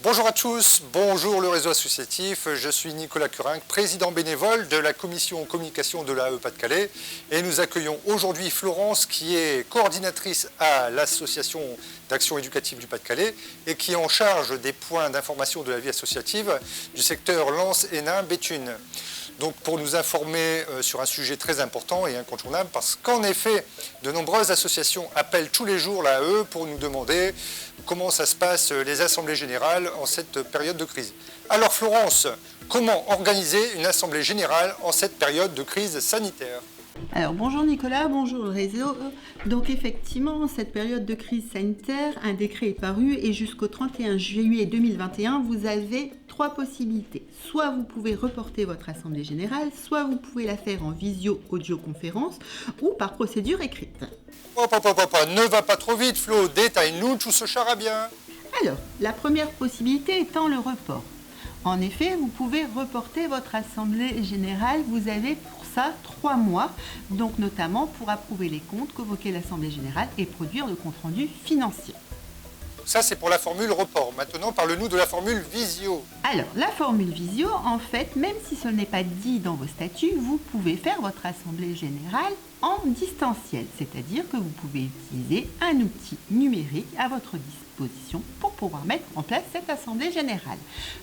Bonjour à tous, bonjour le réseau associatif, je suis Nicolas Curin, président bénévole de la commission communication de l'AE Pas-de-Calais et nous accueillons aujourd'hui Florence qui est coordinatrice à l'association d'action éducative du Pas-de-Calais et qui est en charge des points d'information de la vie associative du secteur Lens-Hénin-Béthune. Donc pour nous informer sur un sujet très important et incontournable parce qu'en effet, de nombreuses associations appellent tous les jours l'AE pour nous demander comment ça se passe les assemblées générales en cette période de crise. Alors Florence, comment organiser une assemblée générale en cette période de crise sanitaire ? Alors bonjour Nicolas, bonjour le réseau. Donc effectivement, en cette période de crise sanitaire, un décret est paru et jusqu'au 31 juillet 2021, vous avez trois possibilités. Soit vous pouvez reporter votre assemblée générale, soit vous pouvez la faire en visio-audioconférence ou par procédure écrite. Ne va pas trop vite Flo, détaille-nous tout ce charabia. Alors, la première possibilité étant le report. En effet, vous pouvez reporter votre assemblée générale, vous avez pour ça 3 mois, donc notamment pour approuver les comptes, convoquer l'assemblée générale et produire le compte-rendu financier. Ça c'est pour la formule report, maintenant parle-nous de la formule visio. Alors, la formule visio, en fait, même si ce n'est pas dit dans vos statuts, vous pouvez faire votre assemblée générale en distanciel, c'est-à-dire que vous pouvez utiliser un outil numérique à votre disposition pour pouvoir mettre en place cette assemblée générale.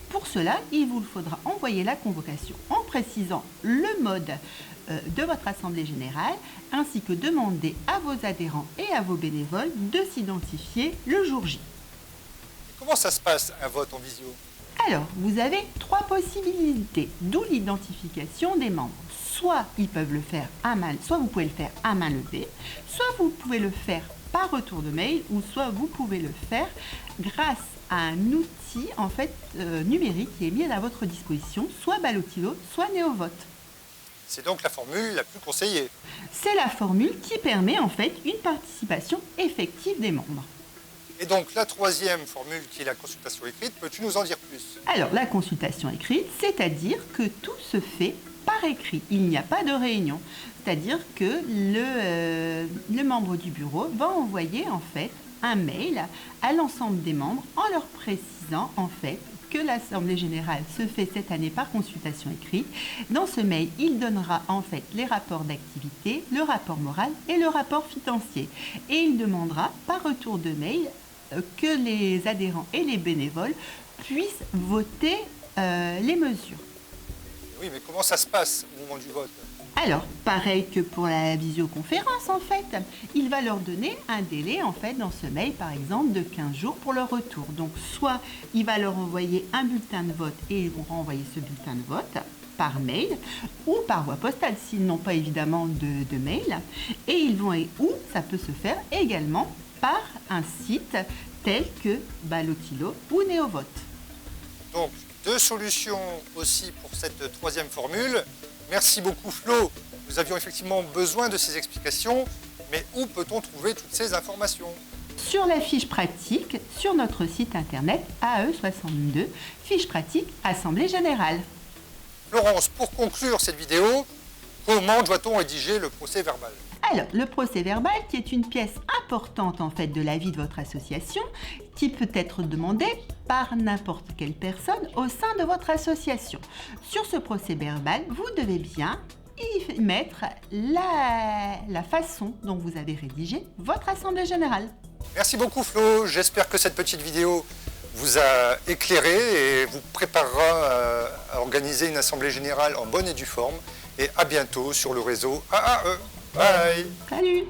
Pour cela, il vous faudra envoyer la convocation en précisant le mode de votre assemblée générale, ainsi que demander à vos adhérents et à vos bénévoles de s'identifier le jour J. Comment ça se passe un vote en visio ? Alors, vous avez 3 possibilités, d'où l'identification des membres. Soit ils peuvent le faire à main, soit vous pouvez le faire à main levée, soit vous pouvez le faire par retour de mail, ou soit vous pouvez le faire grâce à un outil en fait numérique qui est mis à votre disposition, soit Ballotilo, soit NeoVote. C'est donc la formule la plus conseillée. C'est la formule qui permet en fait une participation effective des membres. Et donc la troisième formule qui est la consultation écrite, peux-tu nous en dire plus ? Alors la consultation écrite, c'est-à-dire que tout se fait par écrit. Il n'y a pas de réunion. C'est-à-dire que le membre du bureau va envoyer en fait un mail à l'ensemble des membres en leur précisant en fait que l'Assemblée générale se fait cette année par consultation écrite. Dans ce mail, il donnera en fait les rapports d'activité, le rapport moral et le rapport financier. Et il demandera par retour de mail que les adhérents et les bénévoles puissent voter les mesures. Oui, mais comment ça se passe au moment du vote ? Alors, pareil que pour la visioconférence, en fait, il va leur donner un délai, en fait, dans ce mail, par exemple, de 15 jours pour leur retour. Donc, soit il va leur envoyer un bulletin de vote et ils vont renvoyer ce bulletin de vote par mail ou par voie postale, s'ils n'ont pas évidemment de mail. Et ils vont, ou ça peut se faire également par un site tel que Ballotilo ou NeoVote. Donc, 2 solutions aussi pour cette troisième formule. Merci beaucoup Flo. Nous avions effectivement besoin de ces explications, mais où peut-on trouver toutes ces informations ? Sur la fiche pratique, sur notre site internet AE62, fiche pratique Assemblée Générale. Florence, pour conclure cette vidéo, comment doit-on rédiger le procès verbal ? Alors, le procès verbal, qui est une pièce importante en fait de la vie de votre association, qui peut être demandé par n'importe quelle personne au sein de votre association. Sur ce procès verbal, vous devez bien y mettre la façon dont vous avez rédigé votre assemblée générale. Merci beaucoup Flo, j'espère que cette petite vidéo vous a éclairé et vous préparera à organiser une assemblée générale en bonne et due forme. Et à bientôt sur le réseau AAE. Bye. Salut!